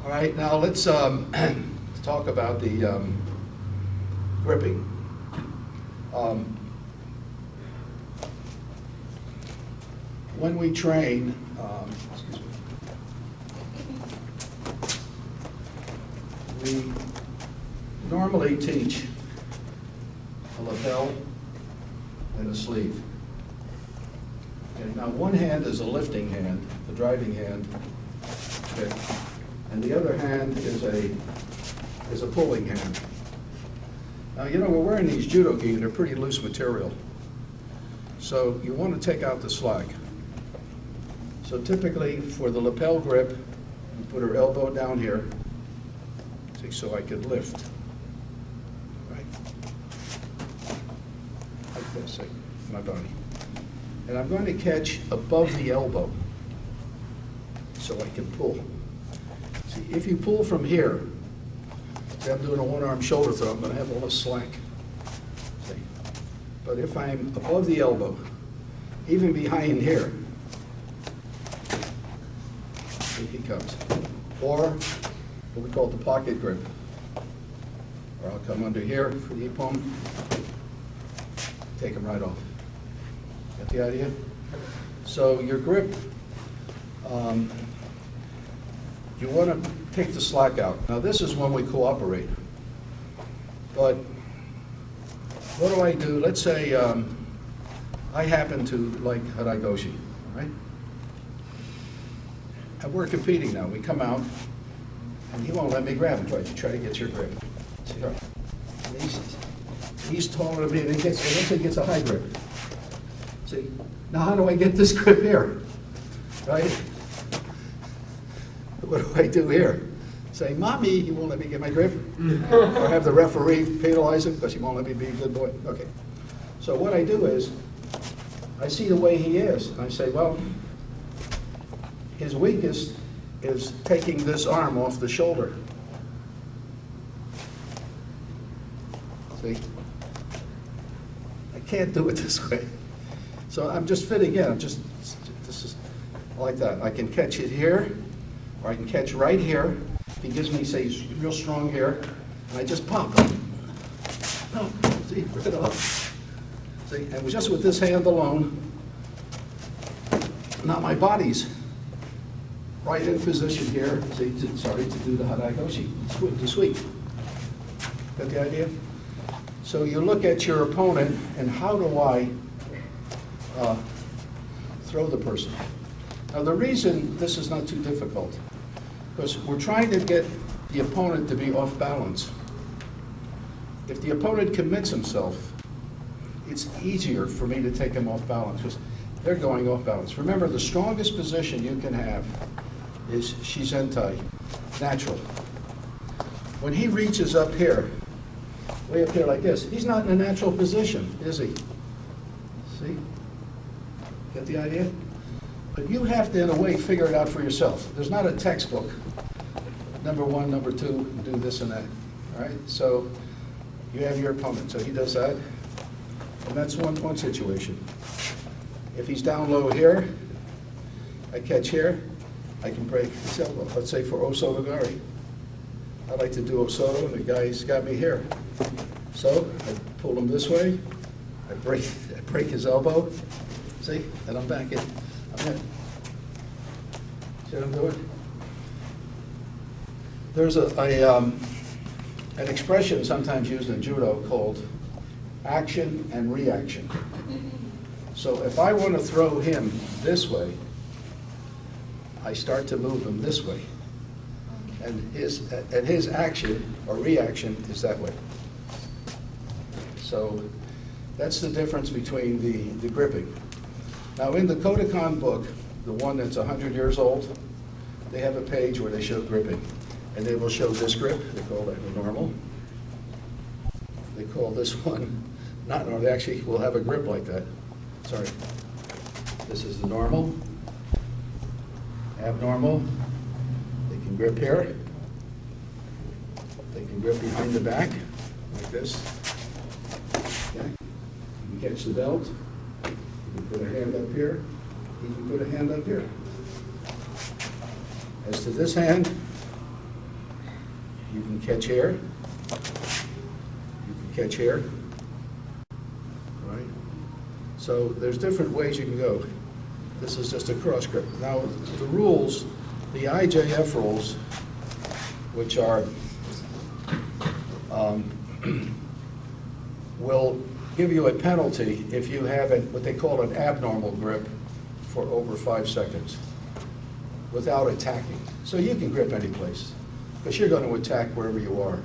All right, now let's talk about the gripping. When we train, excuse me, we normally teach a lapel and a sleeve. Okay, now one hand is a lifting hand, the driving hand, okay, and the other hand is a pulling hand. Now, you know, we're wearing these judo gi, and they're pretty loose material. So you want to take out the slack. So typically, for the lapel grip, you put her elbow down here, see, so I could lift, right? Like this, like my body. And I'm going to catch above the elbow, so I can pull. See, if you pull from here, see, I'm doing a one-arm shoulder throw, I'm going to have all this slack. See? But if I'm above the elbow, even behind here, see, he comes. Or what we call the pocket grip. Or I'll come under here for the ippon, take him right off. Get the idea? So your grip, you want to take the slack out. Now this is when we cooperate. But what do I do? Let's say I happen to like Haragoshi, right? And we're competing now. We come out, and he won't let me grab him. Try to get your grip. See, and he's taller than me, and eventually gets a high grip. See, now how do I get this grip here, right? What do I do here? Say, Mommy, he won't let me get my grip? Or have the referee penalize him because he won't let me be a good boy? Okay. So what I do is, I see the way he is, and I say, well, his weakest is taking this arm off the shoulder. See? I can't do it this way. So I'm just fitting in. This is like that. I can catch it here, or I can catch right here. He gives me, say, he's real strong here, and I just pump. Oh, see, right off. See, and just with this hand alone, now my body's right in position here. See, to do the haragoshi, the sweep. Got the idea? So you look at your opponent, and how do I throw the person? Now the reason this is not too difficult, because we're trying to get the opponent to be off balance. If the opponent commits himself, it's easier for me to take him off balance, because they're going off balance. Remember, the strongest position you can have is shizentai, natural. When he reaches up here, way up here like this, he's not in a natural position, is he? See? Get the idea? But you have to, in a way, figure it out for yourself. There's not a textbook. Number one, number two, do this and that. All right? So you have your opponent. So he does that. And that's one situation. If he's down low here, I catch here, I can break his elbow. Let's say for Osotogari. I like to do Osoto, and the guy's got me here. So I pull him this way, I break his elbow, see, and I'm back in. I'm in. See what I'm doing? There's an expression sometimes used in judo called action and reaction. So if I want to throw him this way, I start to move him this way. And his action or reaction is that way. So that's the difference between the gripping. Now in the Kodokan book, the one that's 100 years old, they have a page where they show gripping. And they will show this grip, they call that the normal. They call this one not normal, they actually will have a grip like that. Sorry. This is the normal, abnormal. They can grip here. They can grip behind the back, like this. Okay. You can catch the belt. You can put a hand up here. You can put a hand up here. As to this hand, You can catch here. You can catch here. Right? So there's different ways you can go. This is just a cross grip. Now, the rules, the IJF rules, which are, will give you a penalty if you have what they call an abnormal grip for over 5 seconds without attacking. So you can grip any place, because you're going to attack wherever you are.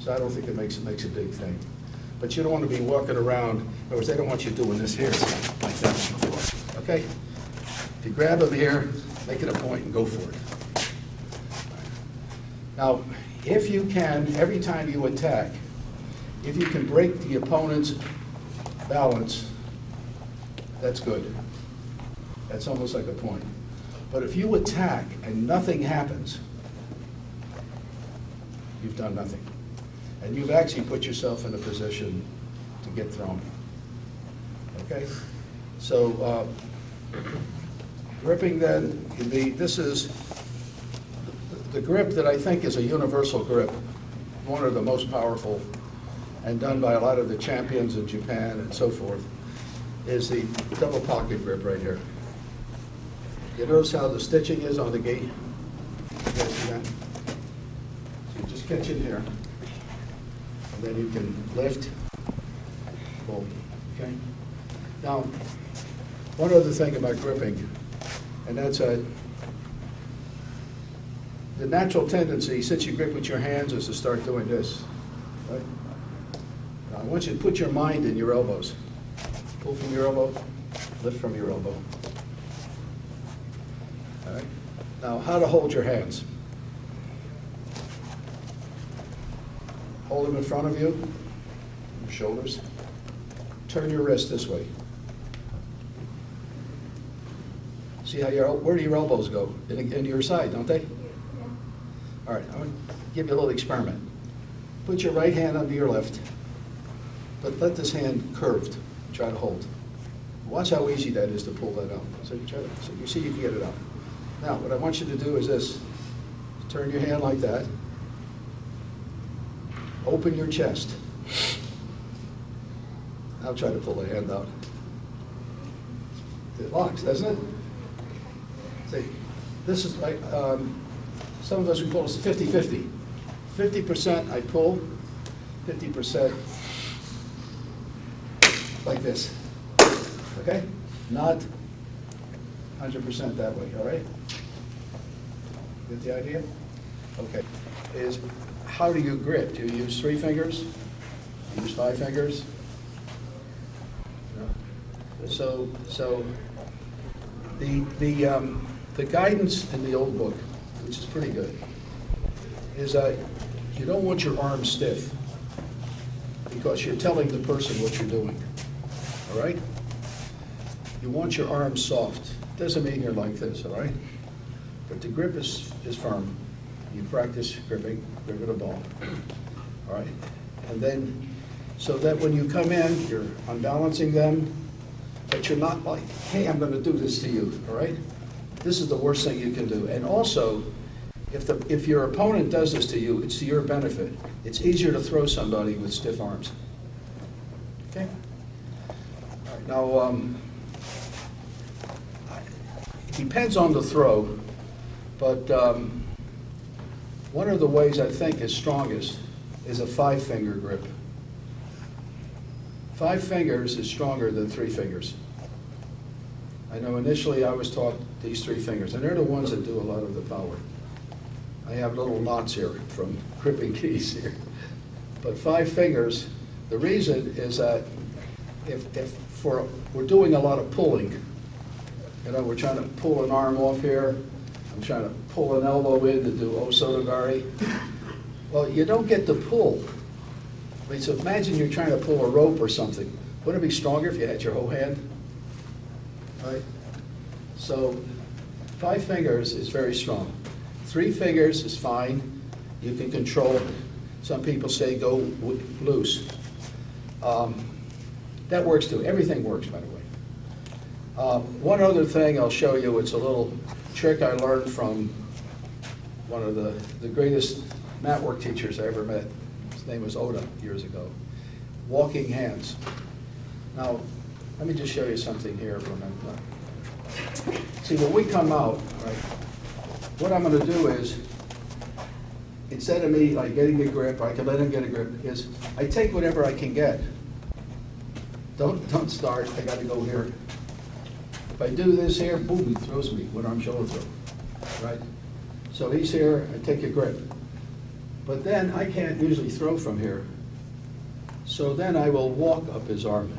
So I don't think it makes a big thing. But you don't want to be walking around, in other words, they don't want you doing this here, like that. Okay? If you grab them here, make it a point and go for it. Now, if you can, every time you attack, if you can break the opponent's balance, that's good. That's almost like a point. But if you attack and nothing happens, you've done nothing. And you've actually put yourself in a position to get thrown. Okay? So, gripping then can be, this is the grip that I think is a universal grip, one of the most powerful, and done by a lot of the champions in Japan and so forth, is the double pocket grip right here. You notice how the stitching is on the gi? You guys see that? So you just catch in here, and then you can lift, pull, okay? Now, one other thing about gripping, and that's the natural tendency, since you grip with your hands, is to start doing this, right? Now, I want you to put your mind in your elbows. Pull from your elbow, lift from your elbow. All right? Now, how to hold your hands. Hold them in front of you, your shoulders. Turn your wrist this way. See how where do your elbows go? Into your side, don't they? All right, I'm going to give you a little experiment. Put your right hand under your left, but let this hand curved. Try to hold. Watch how easy that is to pull that out. So you see you can get it out. Now, what I want you to do is this. Turn your hand like that. Open your chest. I'll try to pull the hand out. It locks, doesn't it? See, this is like, some of us, we call this 50-50. 50% I pull, 50% like this, okay? Not 100% that way, all right? Get the idea? Okay. Is how do you grip? Do you use 3 fingers? Do you use 5 fingers? No. So the guidance in the old book, which is pretty good, is that you don't want your arms stiff because you're telling the person what you're doing. All right? You want your arms soft. Doesn't mean you're like this, all right? But the grip is firm. You practice gripping a ball. All right? And then, so that when you come in, you're unbalancing them, but you're not like, hey, I'm going to do this to you, all right? This is the worst thing you can do. And also, if your opponent does this to you, it's to your benefit. It's easier to throw somebody with stiff arms. Okay? All right, now, it depends on the throw, but one of the ways I think is strongest is a 5-finger grip. 5 fingers is stronger than 3 fingers. I know initially I was taught these 3 fingers, and they're the ones that do a lot of the power. I have little knots here from gripping keys here. But 5 fingers, the reason is that we're doing a lot of pulling. You know, we're trying to pull an arm off here. I'm trying to pull an elbow in to do osotogari. Well, you don't get to pull. I mean, so imagine you're trying to pull a rope or something. Wouldn't it be stronger if you had your whole hand? Right? So 5 fingers is very strong. 3 fingers is fine. You can control it. Some people say go loose. That works too. Everything works, by the way. One other thing I'll show you, it's a little trick I learned from one of the greatest mat work teachers I ever met. His name was Oda years ago. Walking hands. Now, let me just show you something here for a minute. See, when we come out, right, what I'm going to do is, instead of me like getting a grip, or I can let him get a grip, is I take whatever I can get. Don't start, I got to go here. If I do this here, boom, he throws me, one arm shoulder throw, right? So he's here, I take a grip. But then I can't usually throw from here. So then I will walk up his arm.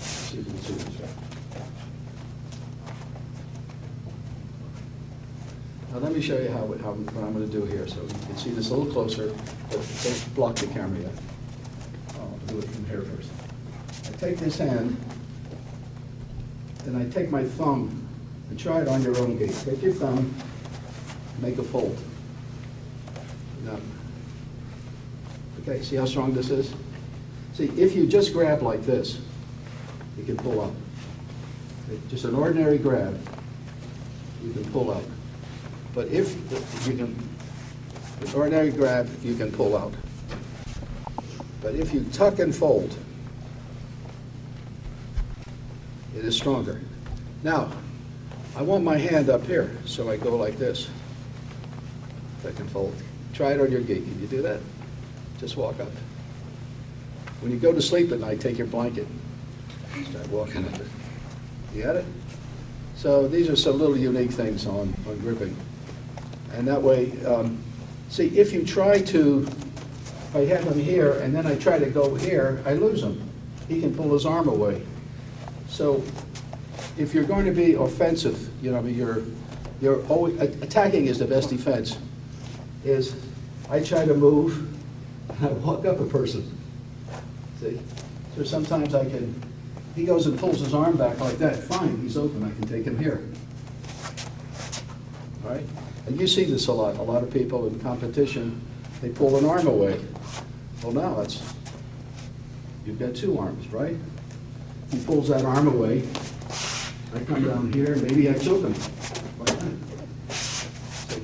See if you can see this, right? Now let me show you what I'm going to do here, so you can see this a little closer, but don't block the camera yet. I'll do it from here first. I take this hand, and I take my thumb, and try it on your own gait. Take your thumb, make a fold. Now, okay, see how strong this is? See, if you just grab like this, you can pull up. Okay, just an ordinary grab, you can pull up. But if you can, an ordinary grab, you can pull out. But if you tuck and fold, it is stronger. Now, I want my hand up here, so I go like this. Tuck and fold. Try it on your gait. Can you do that? Just walk up. When you go to sleep at night, take your blanket. Start walking up it. You got it? So these are some little unique things on gripping. And that way, see, if you try to, if I have him here and then I try to go here, I lose him. He can pull his arm away. So if you're going to be offensive, you know, I mean, you're always, attacking is the best defense, is I try to move and I walk up a person. See? So sometimes I can, he goes and pulls his arm back like that, fine, he's open, I can take him here. All right? And you see this a lot. A lot of people in competition, they pull an arm away. Well, now it's, you've got two arms, right? He pulls that arm away. I come down here, maybe I choke him. Like that. So,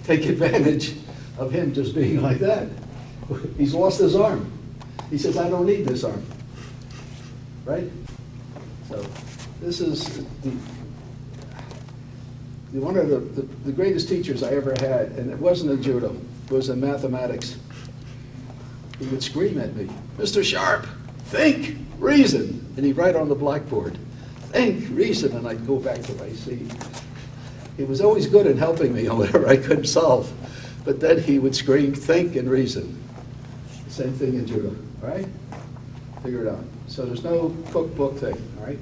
take advantage of him just being like that. He's lost his arm. He says, I don't need this arm. Right? So this is one of the greatest teachers I ever had, and it wasn't in judo, it was in mathematics. He would scream at me, Mr. Sharp, think, reason. And he'd write on the blackboard, think, reason, and I'd go back to my seat. He was always good at helping me on whatever I couldn't solve, but then he would scream, think and reason. The same thing in judo, all right? Figure it out. So there's no cookbook thing, all right?